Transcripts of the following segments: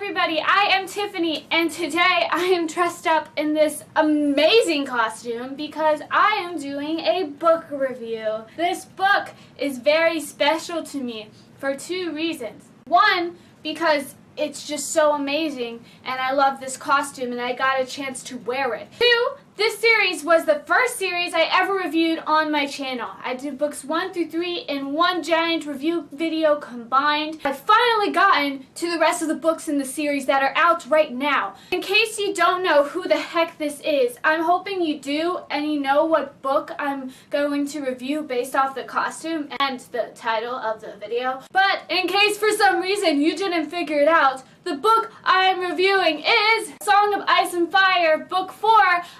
everybody, I am Tiffany, and today I am dressed up in this amazing costume because I am doing a book review. This book is very special to me for two reasons. One, because it's just so amazing and I love this costume and I got a chance to wear it. Two, this series was the first series I ever reviewed on my channel. I did books 1 through 3 in one giant review video combined. I've finally gotten to the rest of the books in the series that are out right now. In case you don't know who the heck this is, I'm hoping you do and you know what book I'm going to review based off the costume and the title of the video. But in case for some reason you didn't figure it out, the book I am reviewing is Song of Ice and Fire, Book 4,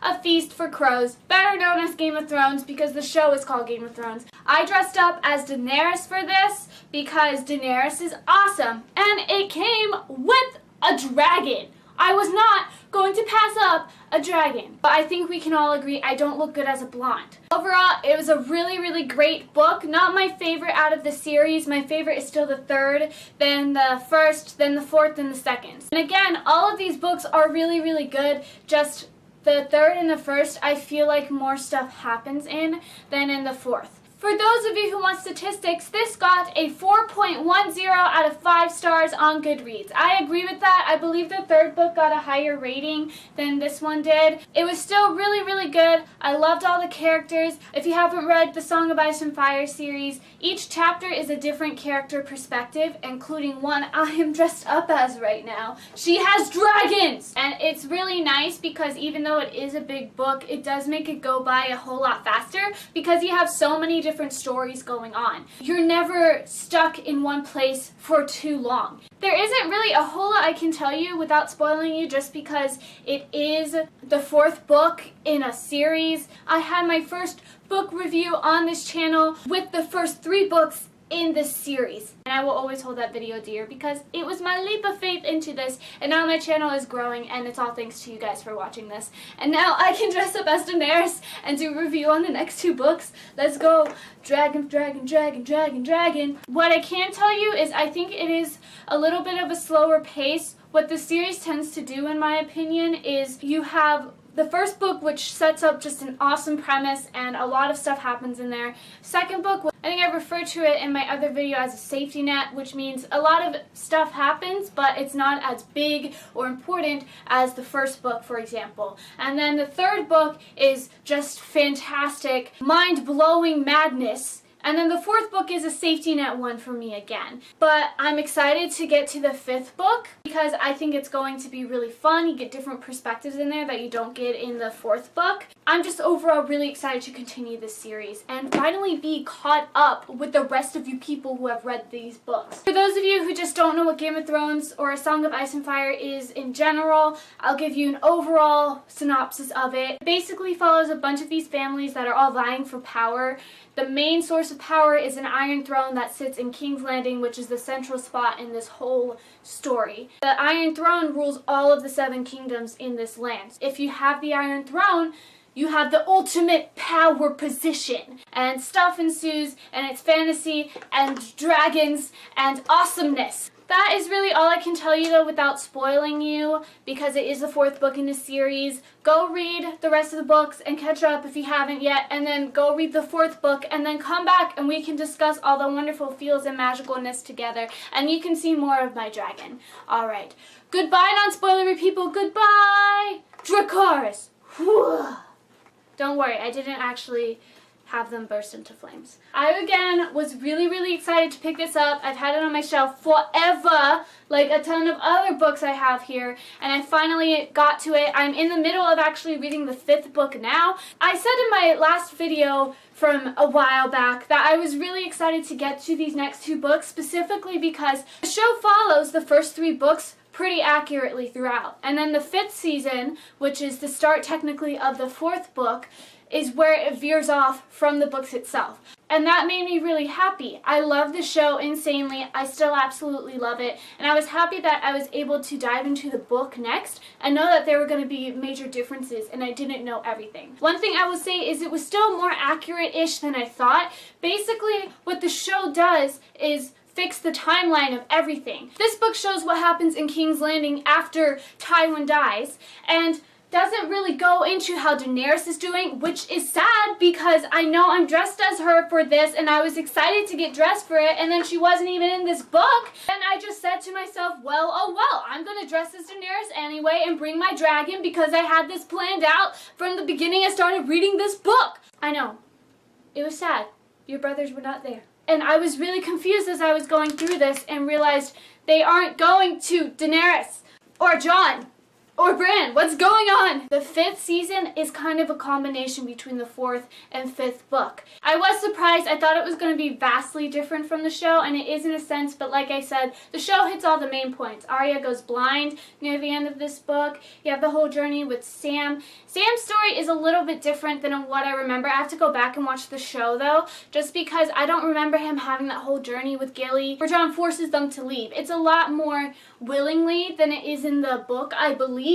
A Feast for Crows, better known as Game of Thrones because the show is called Game of Thrones. I dressed up as Daenerys for this because Daenerys is awesome, and it came with a dragon. I was not going to pass up a dragon, but I think we can all agree I don't look good as a blonde. Overall, it was a really great book. Not my favorite out of the series. My favorite is still the third, then the first, then the fourth, and the second. And again, all of these books are really good. Just the third and the first, I feel like more stuff happens in than in the fourth. For those of you who want statistics, this got a 4.10 out of 5 stars on Goodreads. I agree with that. I believe the third book got a higher rating than this one did. It was still really good. I loved all the characters. If you haven't read the Song of Ice and Fire series, each chapter is a different character perspective, including one I am dressed up as right now. She has dragons! And it's really nice because even though it is a big book, it does make it go by a whole lot faster because you have so many different stories going on. You're never stuck in one place for too long. There isn't really a whole lot I can tell you without spoiling you just because it is the fourth book in a series. I had my first book review on this channel with the first 3 books in this series. And I will always hold that video dear because it was my leap of faith into this, and now my channel is growing and it's all thanks to you guys for watching this. And now I can dress up as Daenerys and do a review on the next 2 books. Let's go! Dragon. What I can tell you is I think it is a little bit of a slower pace. What the series tends to do, in my opinion, is you have the first book, which sets up just an awesome premise and a lot of stuff happens in there. Second book, I think I referred to it in my other video as a safety net, which means a lot of stuff happens, but it's not as big or important as the first book, for example. And then the third book is just fantastic, mind-blowing madness. And then the fourth book is a safety net one for me again. But I'm excited to get to the 5th book because I think it's going to be really fun. You get different perspectives in there that you don't get in the 4th book. I'm just overall really excited to continue this series and finally be caught up with the rest of you people who have read these books. For those of you who just don't know what Game of Thrones or A Song of Ice and Fire is in general, I'll give you an overall synopsis of it. It basically follows a bunch of these families that are all vying for power. The main source of power is an Iron Throne that sits in King's Landing, which is the central spot in this whole story. The Iron Throne rules all of the 7 kingdoms in this land. If you have the Iron Throne, you have the ultimate power position. And stuff ensues, and it's fantasy, and dragons, and awesomeness. That is really all I can tell you though without spoiling you because it is the 4th book in the series. Go read the rest of the books and catch up if you haven't yet, and then go read the 4th book and then come back and we can discuss all the wonderful feels and magicalness together and you can see more of my dragon. Alright. Goodbye non-spoilery people. Goodbye! Dracarys! Don't worry, I didn't actually have them burst into flames. I, again, was really excited to pick this up. I've had it on my shelf forever, like a ton of other books I have here, and I finally got to it. I'm in the middle of actually reading the 5th book now. I said in my last video from a while back that I was really excited to get to these next 2 books, specifically because the show follows the first 3 books pretty accurately throughout. And then the 5th season, which is the start technically of the 4th book, is where it veers off from the books itself. And that made me really happy. I love the show insanely. I still absolutely love it. And I was happy that I was able to dive into the book next and know that there were going to be major differences and I didn't know everything. One thing I will say is it was still more accurate-ish than I thought. Basically, what the show does is fix the timeline of everything. This book shows what happens in King's Landing after Tywin dies, and doesn't really go into how Daenerys is doing, which is sad because I know I'm dressed as her for this and I was excited to get dressed for it, and then she wasn't even in this book, and I just said to myself, well, oh well, I'm gonna dress as Daenerys anyway and bring my dragon because I had this planned out from the beginning I started reading this book. I know, it was sad. Your brothers were not there. And I was really confused as I was going through this and realized they aren't going to Daenerys or Jon or Brienne. What's going on? The 5th season is kind of a combination between the 4th and 5th book. I was surprised. I thought it was going to be vastly different from the show, and it is in a sense, but like I said, the show hits all the main points. Arya goes blind near the end of this book. You have the whole journey with Sam. Sam's story is a little bit different than what I remember. I have to go back and watch the show though, just because I don't remember him having that whole journey with Gilly where Jon forces them to leave. It's a lot more willingly than it is in the book, I believe.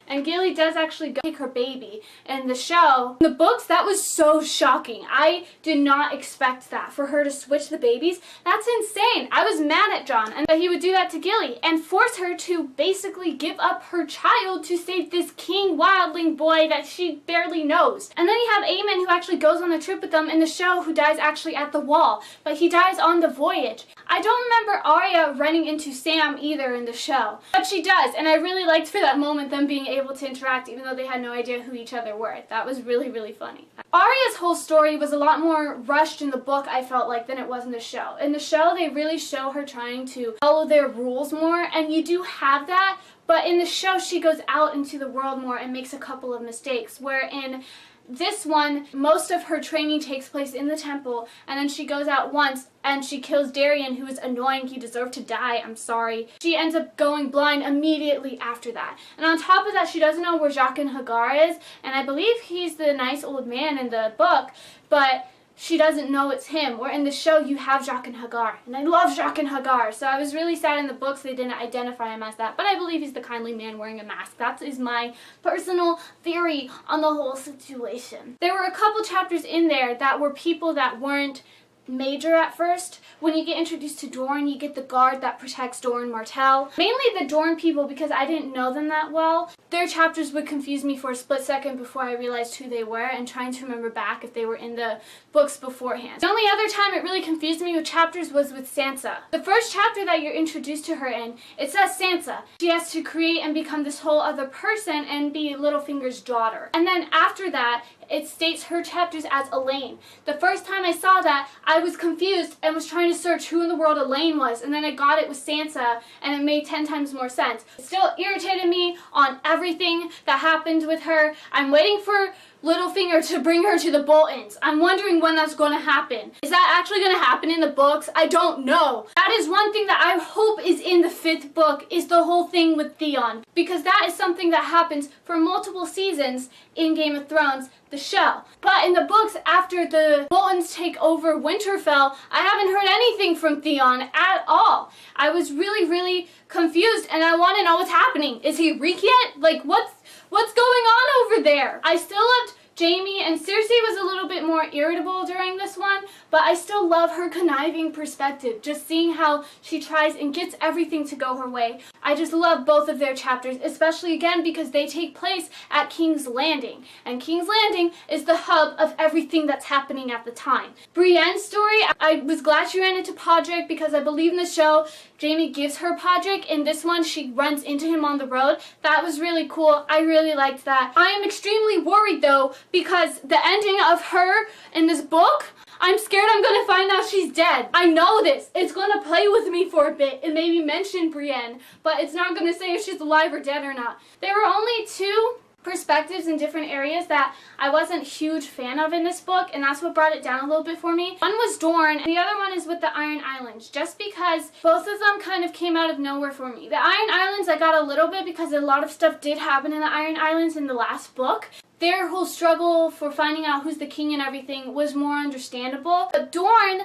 And Gilly does actually go take her baby. In the show, in the books, that was so shocking. I did not expect that. For her to switch the babies, that's insane. I was mad at Jon and that he would do that to Gilly and force her to basically give up her child to save this king wildling boy that she barely knows. And then you have Aemon, who actually goes on the trip with them in the show, who dies actually at the wall, but he dies on the voyage. I don't remember Arya running into Sam either in the show, but she does, and I really liked for that moment them being able to interact even though they had no idea who each other were. That was really, really funny. Arya's whole story was a lot more rushed in the book, I felt like, than it was in the show. In the show, they really show her trying to follow their rules more, and you do have that, but in the show, she goes out into the world more and makes a couple of mistakes, where in this one, most of her training takes place in the temple, and then she goes out once and she kills Darian, who is annoying. He deserved to die, I'm sorry. She ends up going blind immediately after that. And on top of that, she doesn't know where Jaqen H'ghar is, and I believe he's the nice old man in the book, but she doesn't know it's him. Where in the show, you have Jaqen H'ghar, and I love Jaqen H'ghar, so I was really sad in the books they didn't identify him as that, but I believe he's the kindly man wearing a mask. That is my personal theory on the whole situation. There were a couple chapters in there that were people that weren't major at first. When you get introduced to Dorne, you get the guard that protects Dorne Martell. Mainly the Dorne people, because I didn't know them that well. Their chapters would confuse me for a split second before I realized who they were, and trying to remember back if they were in the books beforehand. The only other time it really confused me with chapters was with Sansa. The first chapter that you're introduced to her in, it says Sansa. She has to create and become this whole other person and be Littlefinger's daughter. And then after that, it states her chapters as Elaine. The first time I saw that, I was confused and was trying to search who in the world Elaine was, and then I got it with Sansa, and it made 10 times more sense. It still irritated me on everything that happened with her. I'm waiting for Littlefinger to bring her to the Boltons. I'm wondering when that's going to happen. Is that actually going to happen in the books? I don't know. That is one thing that I hope is in the 5th book, is the whole thing with Theon, because that is something that happens for multiple seasons in Game of Thrones, the show. But in the books, after the Boltons take over Winterfell, I haven't heard anything from Theon at all. I was really, really confused, and I want to know what's happening. Is he Reek yet? Like, what's going on over there? I still loved Jaime, and Cersei was a little bit more irritable during this one, but I still love her conniving perspective, just seeing how she tries and gets everything to go her way. I just love both of their chapters, especially again because they take place at King's Landing, and King's Landing is the hub of everything that's happening at the time. Brienne's story, I was glad she ran into Podrick, because I believe in the show, Jaime gives her Podrick. In this one, she runs into him on the road. That was really cool. I really liked that. I am extremely worried though, because the ending of her in this book, I'm scared I'm going to find out she's dead. I know this. It's going to play with me for a bit and maybe mention Brienne, but it's not going to say if she's alive or dead or not. There were only 2 perspectives in different areas that I wasn't a huge fan of in this book, and that's what brought it down a little bit for me. One was Dorne, and the other one is with the Iron Islands, just because both of them kind of came out of nowhere for me. The Iron Islands I got a little bit because a lot of stuff did happen in the Iron Islands in the last book. Their whole struggle for finding out who's the king and everything was more understandable. But Dorne,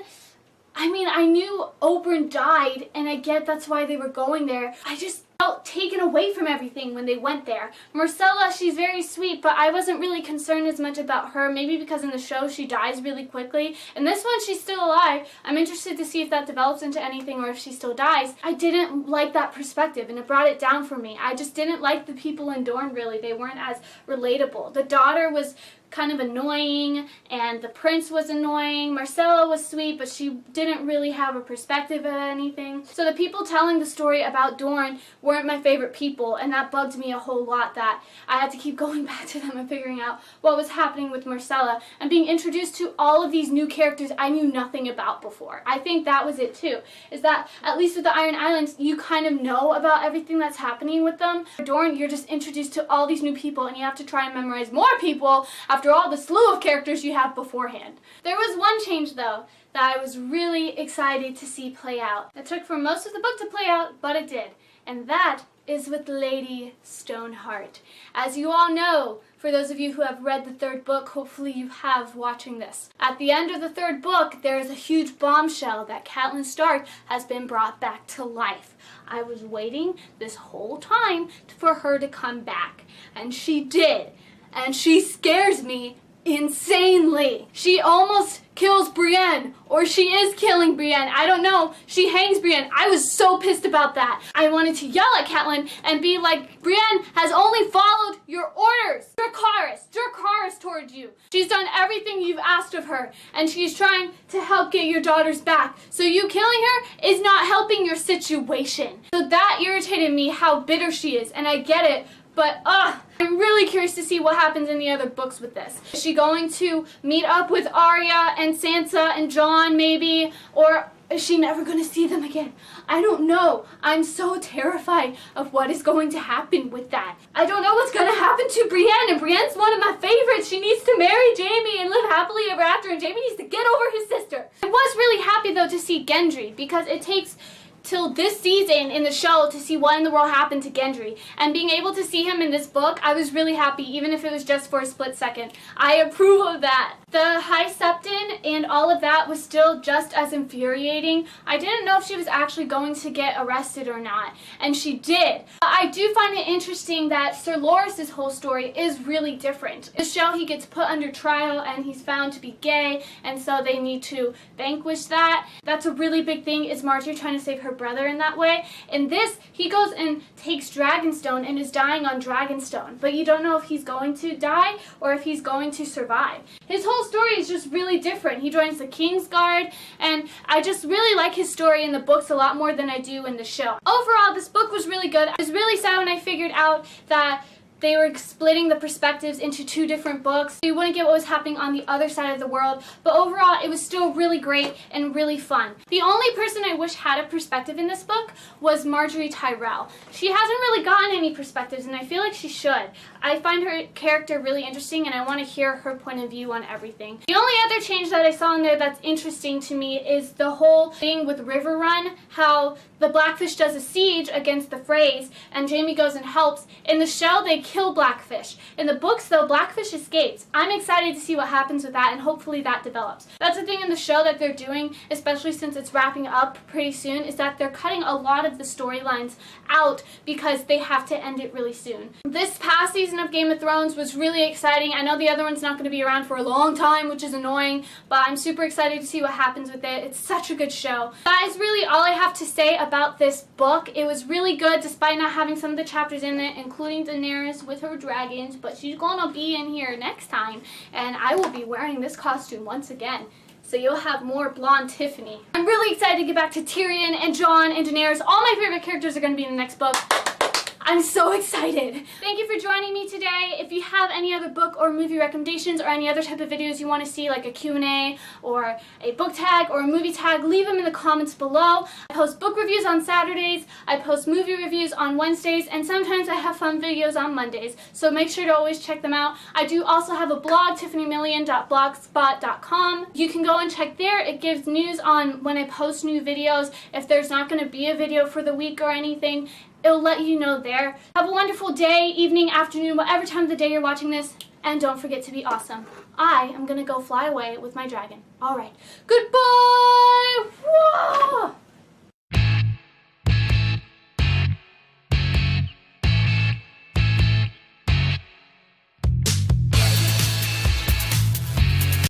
I mean, I knew Oberyn died, and I get that's why they were going there. felt taken away from everything when they went there. Marcella, she's very sweet, but I wasn't really concerned as much about her, maybe because in the show she dies really quickly. In this one, she's still alive. I'm interested to see if that develops into anything or if she still dies. I didn't like that perspective, and it brought it down for me. I just didn't like the people in Dorne, really. They weren't as relatable. The daughter was kind of annoying, and the prince was annoying. Marcella was sweet, but she didn't really have a perspective of anything. So the people telling the story about Dorne weren't my favorite people, and that bugged me a whole lot, that I had to keep going back to them and figuring out what was happening with Marcella and being introduced to all of these new characters I knew nothing about before. I think that was it too, is that at least with the Iron Islands, you kind of know about everything that's happening with them. For Dorne, you're just introduced to all these new people, and you have to try and memorize more people after all the slew of characters you have beforehand. There was one change, though, that I was really excited to see play out. It took for most of the book to play out, but it did. And that is with Lady Stoneheart. As you all know, for those of you who have read the third book, hopefully you have watching this. At the end of the third book, there is a huge bombshell that Catelyn Stark has been brought back to life. I was waiting this whole time for her to come back, and she did. And she scares me insanely. She almost kills Brienne, or she is killing Brienne. I don't know. She hangs Brienne. I was so pissed about that. I wanted to yell at Catelyn and be like, Brienne has only followed your orders. Dracarys towards you. She's done everything you've asked of her, and she's trying to help get your daughters back. So you killing her is not helping your situation. So that irritated me, how bitter she is, and I get it. But, I'm really curious to see what happens in the other books with this. Is she going to meet up with Arya and Sansa and Jon, maybe? Or is she never going to see them again? I don't know. I'm so terrified of what is going to happen with that. I don't know what's going to happen to Brienne, and Brienne's one of my favorites. She needs to marry Jaime and live happily ever after, and Jaime needs to get over his sister. I was really happy, though, to see Gendry, because it takes till this season in the show to see what in the world happened to Gendry. And being able to see him in this book, I was really happy, even if it was just for a split second. I approve of that. The High Septon and all of that was still just as infuriating. I didn't know if she was actually going to get arrested or not, and she did. I do find it interesting that Sir Loras' whole story is really different. In the show, he gets put under trial and he's found to be gay, and so they need to vanquish that. That's a really big thing. Is Margaery trying to save her brother in that way? In this, he goes and takes Dragonstone and is dying on Dragonstone, but you don't know if he's going to die or if he's going to survive. His whole story is just really different. He joins the Kingsguard, and I just really like his story in the books a lot more than I do in the show. Overall, this book was really good. I was really sad when I figured out that they were splitting the perspectives into two different books. You wouldn't get what was happening on the other side of the world, but overall it was still really great and really fun. The only person I wish had a perspective in this book was Margaery Tyrell. She hasn't really gotten any perspectives, and I feel like she should. I find her character really interesting, and I want to hear her point of view on everything. The only other change that I saw in there that's interesting to me is the whole thing with River Run, how the Blackfish does a siege against the Freys, and Jaime goes and helps. In the show, they kill Blackfish. In the books, though, Blackfish escapes. I'm excited to see what happens with that, and hopefully that develops. That's the thing in the show that they're doing, especially since it's wrapping up pretty soon, is that they're cutting a lot of the storylines out because they have to end it really soon. This past season of Game of Thrones was really exciting. I know the other one's not going to be around for a long time, which is annoying, but I'm super excited to see what happens with it. It's such a good show. That is really all I have to say about this book. It was really good despite not having some of the chapters in it, including Daenerys with her dragons, but she's gonna be in here next time, and I will be wearing this costume once again. So you'll have more blonde Tiffany. I'm really excited to get back to Tyrion and Jon and Daenerys. All my favorite characters are going to be in the next book. I'm so excited. Thank you for joining me today. If you have any other book or movie recommendations or any other type of videos you want to see, like a Q&A or a book tag or a movie tag, leave them in the comments below. I post book reviews on Saturdays, I post movie reviews on Wednesdays, and sometimes I have fun videos on Mondays, so make sure to always check them out. I do also have a blog, tiffanymillion.blogspot.com. You can go and check there. It gives news on when I post new videos. If there's not going to be a video for the week or anything, it'll let you know there. Have a wonderful day, evening, afternoon, whatever time of the day you're watching this, and don't forget to be awesome. I am gonna go fly away with my dragon. Alright, goodbye!